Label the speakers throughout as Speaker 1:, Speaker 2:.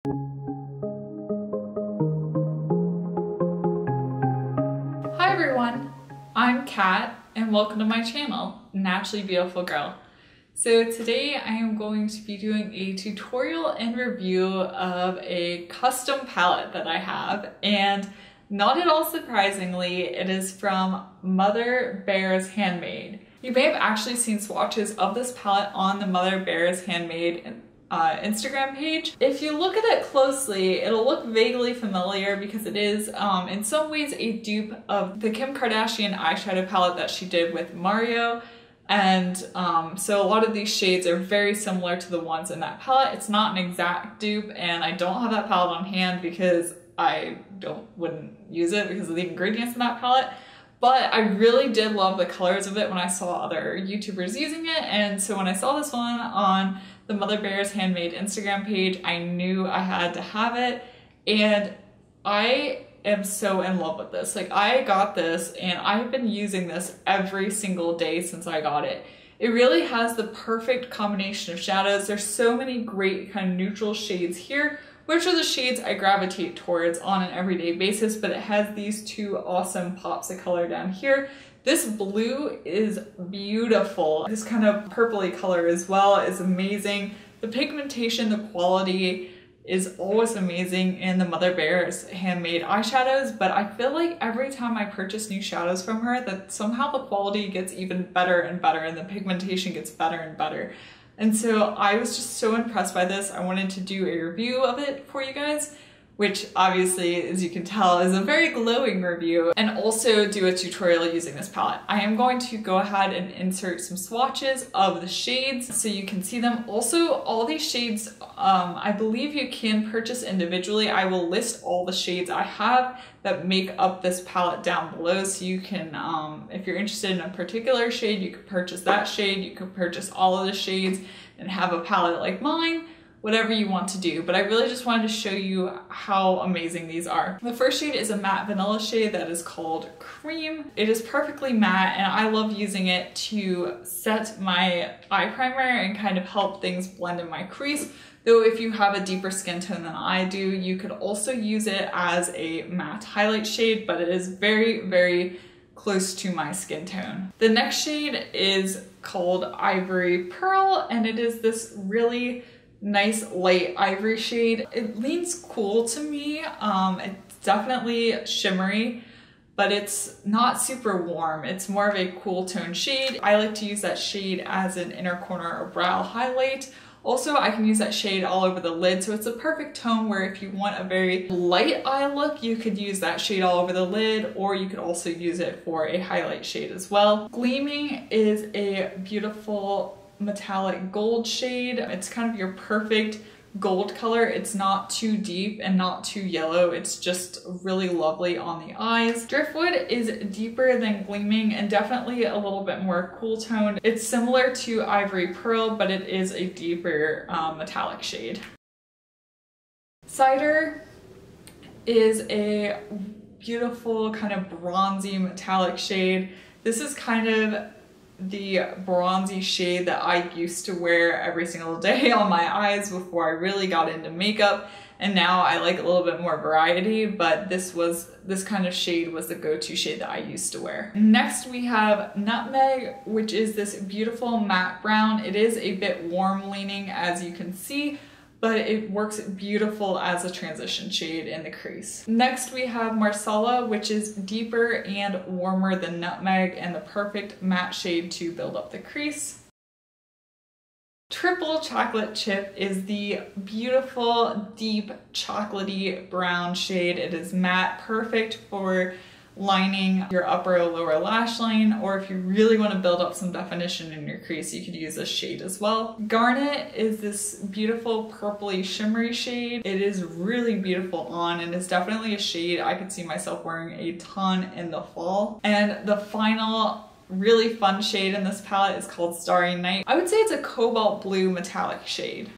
Speaker 1: Hi everyone, I'm Kat and welcome to my channel, Naturally Beautiful Girl. So today I am going to be doing a tutorial and review of a custom palette that I have, and not at all surprisingly, it is from Mother Bear's Handmade. You may have actually seen swatches of this palette on the Mother Bear's Handmade Instagram page. If you look at it closely, it'll look vaguely familiar because it is in some ways a dupe of the Kim Kardashian eyeshadow palette that she did with Mario. And so a lot of these shades are very similar to the ones in that palette. It's not an exact dupe, and I don't have that palette on hand because I wouldn't use it because of the ingredients in that palette. But I really did love the colors of it when I saw other YouTubers using it, and so when I saw this one on the Mother Bear's Handmade Instagram page, I knew I had to have it, and I am so in love with this. Like, I got this and I've been using this every single day since I got it. It really has the perfect combination of shadows. There's so many great kind of neutral shades here, which are the shades I gravitate towards on an everyday basis, but it has these two awesome pops of color down here. This blue is beautiful. This kind of purpley color as well is amazing. The pigmentation, the quality is always amazing in the Mother Bear's Handmade eyeshadows, but I feel like every time I purchase new shadows from her that somehow the quality gets even better and better and the pigmentation gets better and better. And so I was just so impressed by this. I wanted to do a review of it for you guys, which obviously, as you can tell, is a very glowing review, and also do a tutorial using this palette. I am going to go ahead and insert some swatches of the shades so you can see them. Also, all these shades, I believe you can purchase individually. I will list all the shades I have that make up this palette down below, so you can, if you're interested in a particular shade, you could purchase that shade, you could purchase all of the shades and have a palette like mine. Whatever you want to do, but I really just wanted to show you how amazing these are. The first shade is a matte vanilla shade that is called Cream. It is perfectly matte, and I love using it to set my eye primer and kind of help things blend in my crease. Though if you have a deeper skin tone than I do, you could also use it as a matte highlight shade, but it is very, very close to my skin tone. The next shade is called Ivory Pearl, and it is this really nice light ivory shade. It leans cool to me. It's definitely shimmery, but it's not super warm. It's more of a cool tone shade. I like to use that shade as an inner corner or brow highlight. Also, I can use that shade all over the lid, so it's a perfect tone where if you want a very light eye look, you could use that shade all over the lid, or you could also use it for a highlight shade as well. Gleaming is a beautiful metallic gold shade. It's kind of your perfect gold color. It's not too deep and not too yellow. It's just really lovely on the eyes. Driftwood is deeper than Gleaming and definitely a little bit more cool toned. It's similar to Ivory Pearl, but it is a deeper metallic shade. Cider is a beautiful kind of bronzy metallic shade. This is kind of the bronzy shade that I used to wear every single day on my eyes before I really got into makeup, and now I like a little bit more variety, but this kind of shade was the go-to shade that I used to wear. Next we have Nutmeg, which is this beautiful matte brown. It is a bit warm leaning, as you can see, but it works beautiful as a transition shade in the crease. Next we have Marsala, which is deeper and warmer than Nutmeg and the perfect matte shade to build up the crease. Triple Chocolate Chip is the beautiful, deep, chocolatey brown shade. It is matte, perfect for lining your upper or lower lash line, or if you really want to build up some definition in your crease, you could use this shade as well. Garnet is this beautiful purpley shimmery shade. It is really beautiful on, and it's definitely a shade I could see myself wearing a ton in the fall. And the final really fun shade in this palette is called Starry Night. I would say it's a cobalt blue metallic shade.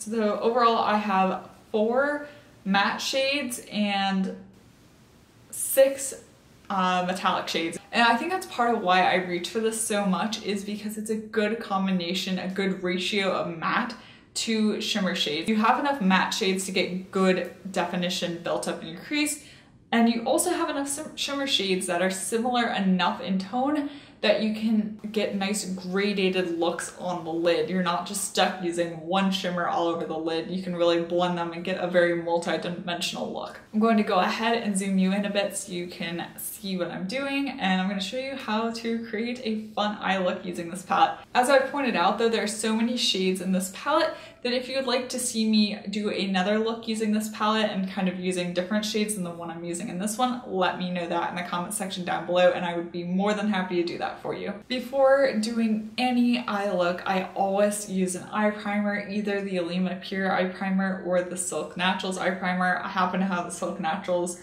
Speaker 1: So overall I have 4 matte shades and 6 metallic shades. And I think that's part of why I reach for this so much, is because it's a good combination, a good ratio of matte to shimmer shades. You have enough matte shades to get good definition built up in your crease, and you also have enough shimmer shades that are similar enough in tone that you can get nice gradated looks on the lid. You're not just stuck using one shimmer all over the lid. You can really blend them and get a very multi-dimensional look. I'm going to go ahead and zoom you in a bit so you can see what I'm doing, and I'm going to show you how to create a fun eye look using this palette. As I pointed out though, there are so many shades in this palette that if you would like to see me do another look using this palette and kind of using different shades than the one I'm using in this one, let me know that in the comment section down below, and I would be more than happy to do that for you. Before doing any eye look, I always use an eye primer, either the Alima Pure Eye Primer or the Silk Naturals Eye Primer. I happen to have the Silk Naturals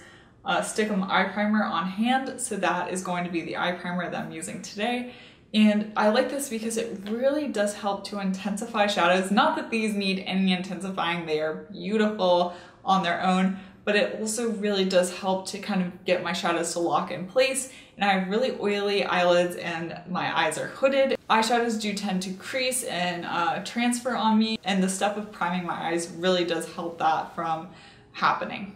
Speaker 1: Stick 'em Eye Primer on hand, so that is going to be the eye primer that I'm using today. And I like this because it really does help to intensify shadows. Not that these need any intensifying, they are beautiful on their own, but it also really does help to kind of get my shadows to lock in place. And I have really oily eyelids and my eyes are hooded. Eyeshadows do tend to crease and transfer on me, and the step of priming my eyes really does help that from happening.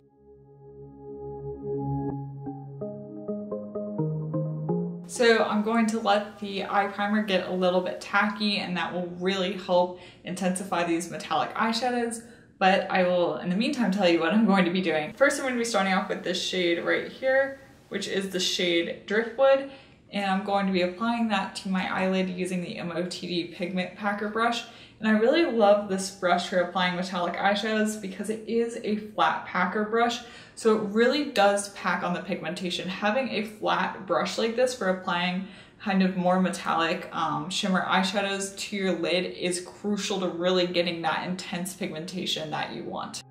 Speaker 1: So I'm going to let the eye primer get a little bit tacky, and that will really help intensify these metallic eyeshadows. But I will, in the meantime, tell you what I'm going to be doing. First, I'm going to be starting off with this shade right here, which is the shade Driftwood. And I'm going to be applying that to my eyelid using the MOTD Pigment Packer brush. And I really love this brush for applying metallic eyeshadows because it is a flat packer brush. So it really does pack on the pigmentation. Having a flat brush like this for applying kind of more metallic shimmer eyeshadows to your lid is crucial to really getting that intense pigmentation that you want.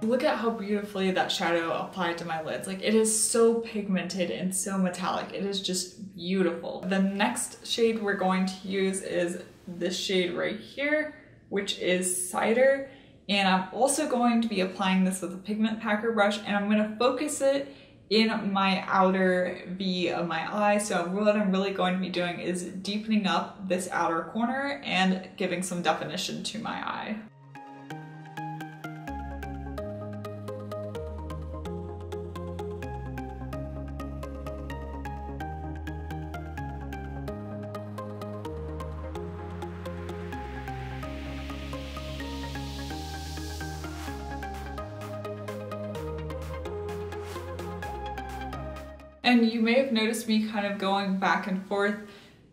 Speaker 1: Look at how beautifully that shadow applied to my lids. Like, it is so pigmented and so metallic. It is just beautiful. The next shade we're going to use is this shade right here, which is Cider. And I'm also going to be applying this with a pigment packer brush, and I'm going to focus it in my outer V of my eye. So what I'm really going to be doing is deepening up this outer corner and giving some definition to my eye. And you may have noticed me kind of going back and forth.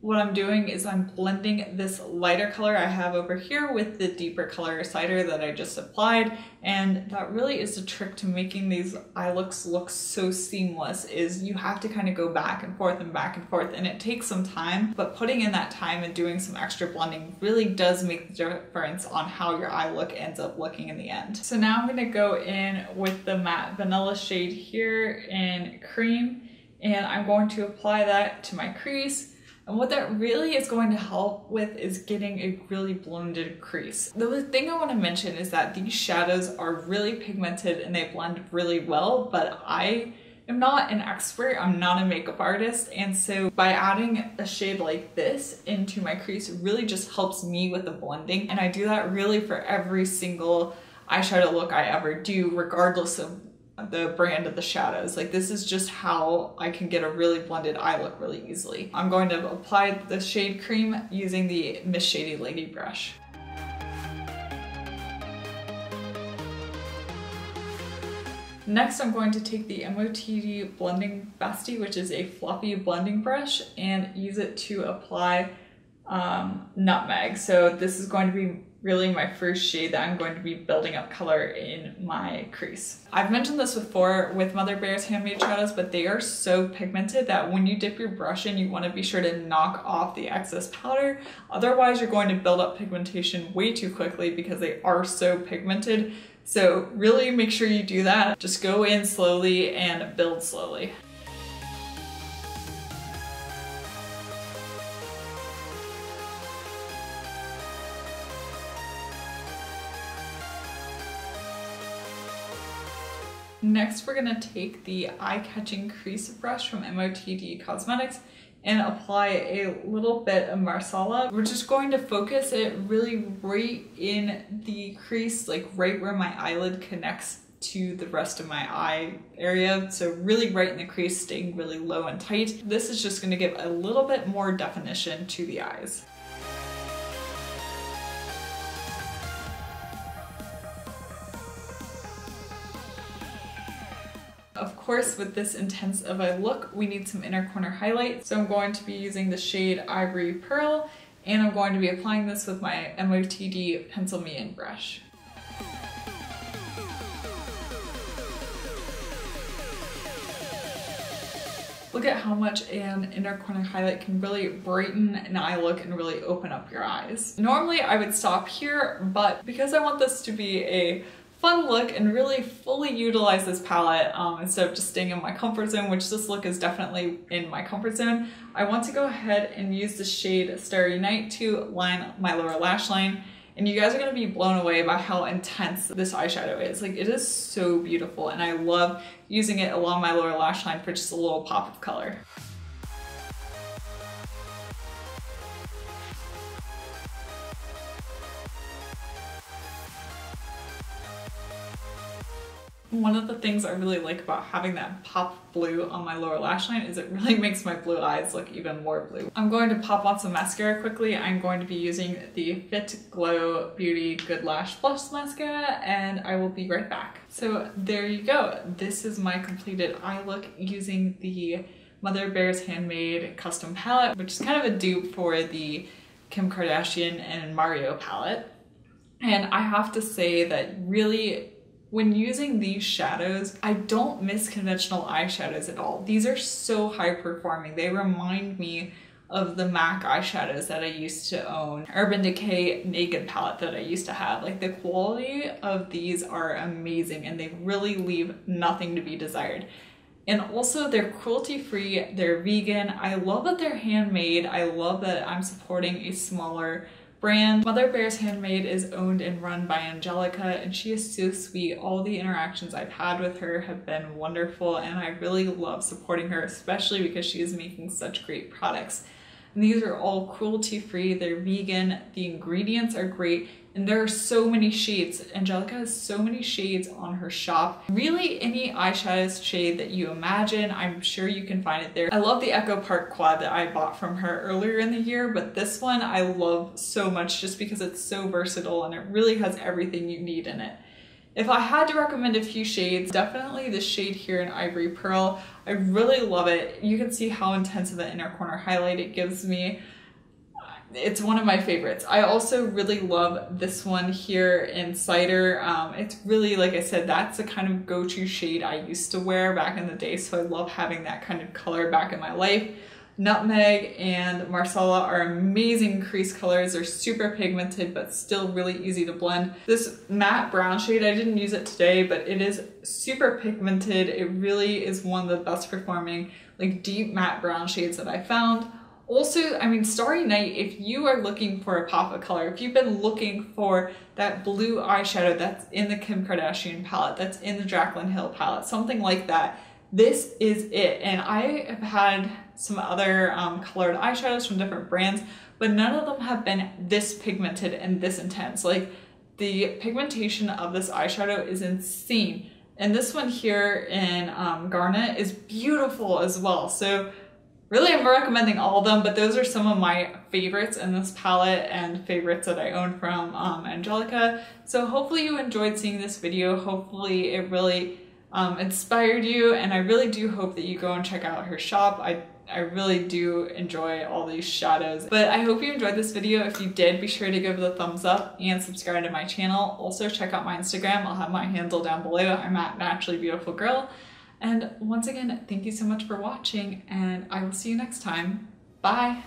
Speaker 1: What I'm doing is I'm blending this lighter color I have over here with the deeper color Cider that I just applied. And that really is the trick to making these eye looks look so seamless, is you have to kind of go back and forth and back and forth, and it takes some time, but putting in that time and doing some extra blending really does make the difference on how your eye look ends up looking in the end. So now I'm going to go in with the matte vanilla shade here in Cream, and I'm going to apply that to my crease. And what that really is going to help with is getting a really blended crease. The thing I want to mention is that these shadows are really pigmented and they blend really well, but I am not an expert, I'm not a makeup artist, and so by adding a shade like this into my crease really just helps me with the blending. And I do that really for every single eyeshadow look I ever do, regardless of the brand of the shadows. Like, this is just how I can get a really blended eye look really easily. I'm going to apply the shade Cream using the Miss Shady Lady brush. Next, I'm going to take the MOTD Blending Bestie, which is a fluffy blending brush, and use it to apply Nutmeg. So this is going to be really my first shade that I'm going to be building up color in my crease. I've mentioned this before with Mother Bear's Handmade Shadows, but they are so pigmented that when you dip your brush in, you want to be sure to knock off the excess powder. Otherwise, you're going to build up pigmentation way too quickly because they are so pigmented. So really make sure you do that. Just go in slowly and build slowly. Next, we're gonna take the eye-catching crease brush from MOTD Cosmetics and apply a little bit of Marsala. We're just going to focus it really right in the crease, like right where my eyelid connects to the rest of my eye area. So really right in the crease, staying really low and tight. This is just gonna give a little bit more definition to the eyes. Of course, with this intense of a look, we need some inner corner highlight. So I'm going to be using the shade Ivory Pearl, and I'm going to be applying this with my MOTD Pencil Me In brush. Look at how much an inner corner highlight can really brighten an eye look and really open up your eyes. Normally I would stop here, but because I want this to be a fun look and really fully utilize this palette instead of just staying in my comfort zone, which this look is definitely in my comfort zone, I want to go ahead and use the shade Starry Night to line my lower lash line. And you guys are going to be blown away by how intense this eyeshadow is. Like, it is so beautiful, and I love using it along my lower lash line for just a little pop of color. One of the things I really like about having that pop blue on my lower lash line is it really makes my blue eyes look even more blue. I'm going to pop on some mascara quickly. I'm going to be using the Fitglow Beauty Good Lash Plus Mascara, and I will be right back. So there you go. This is my completed eye look using the Mother Bear's Handmade Custom Palette, which is kind of a dupe for the Kim Kardashian and Mario palette. And I have to say that really, when using these shadows, I don't miss conventional eyeshadows at all. These are so high performing. They remind me of the MAC eyeshadows that I used to own, Urban Decay Naked palette that I used to have. Like, the quality of these are amazing and they really leave nothing to be desired. And also, they're cruelty-free, they're vegan. I love that they're handmade. I love that I'm supporting a smaller brand. Mother Bear's Handmade is owned and run by Angelica, and she is so sweet. All the interactions I've had with her have been wonderful, and I really love supporting her, especially because she is making such great products. And these are all cruelty-free, they're vegan, the ingredients are great, and there are so many shades. Angelica has so many shades on her shop. Really, any eyeshadow shade that you imagine, I'm sure you can find it there. I love the Echo Park quad that I bought from her earlier in the year, but this one I love so much just because it's so versatile and it really has everything you need in it. If I had to recommend a few shades, definitely this shade here in Ivory Pearl. I really love it. You can see how intense of an inner corner highlight it gives me. It's one of my favorites. I also really love this one here in Cider. It's really, like I said, that's the kind of go-to shade I used to wear back in the day, so I love having that kind of color back in my life. Nutmeg and Marsala are amazing crease colors. They're super pigmented, but still really easy to blend. This matte brown shade, I didn't use it today, but it is super pigmented. It really is one of the best performing, like, deep matte brown shades that I found. Also, I mean, Starry Night, if you are looking for a pop of color, if you've been looking for that blue eyeshadow that's in the Kim Kardashian palette, that's in the Jaclyn Hill palette, something like that, this is it. And I have had some other colored eyeshadows from different brands, but none of them have been this pigmented and this intense. Like, the pigmentation of this eyeshadow is insane. And this one here in Garnet is beautiful as well. So really, I'm recommending all of them, but those are some of my favorites in this palette and favorites that I own from Angelica. So hopefully you enjoyed seeing this video. Hopefully it really inspired you, and I really do hope that you go and check out her shop. I really do enjoy all these shadows. But I hope you enjoyed this video. If you did, be sure to give it a thumbs up and subscribe to my channel. Also check out my Instagram. I'll have my handle down below. I'm at naturallybeautifulgirl. And once again, thank you so much for watching, and I will see you next time. Bye!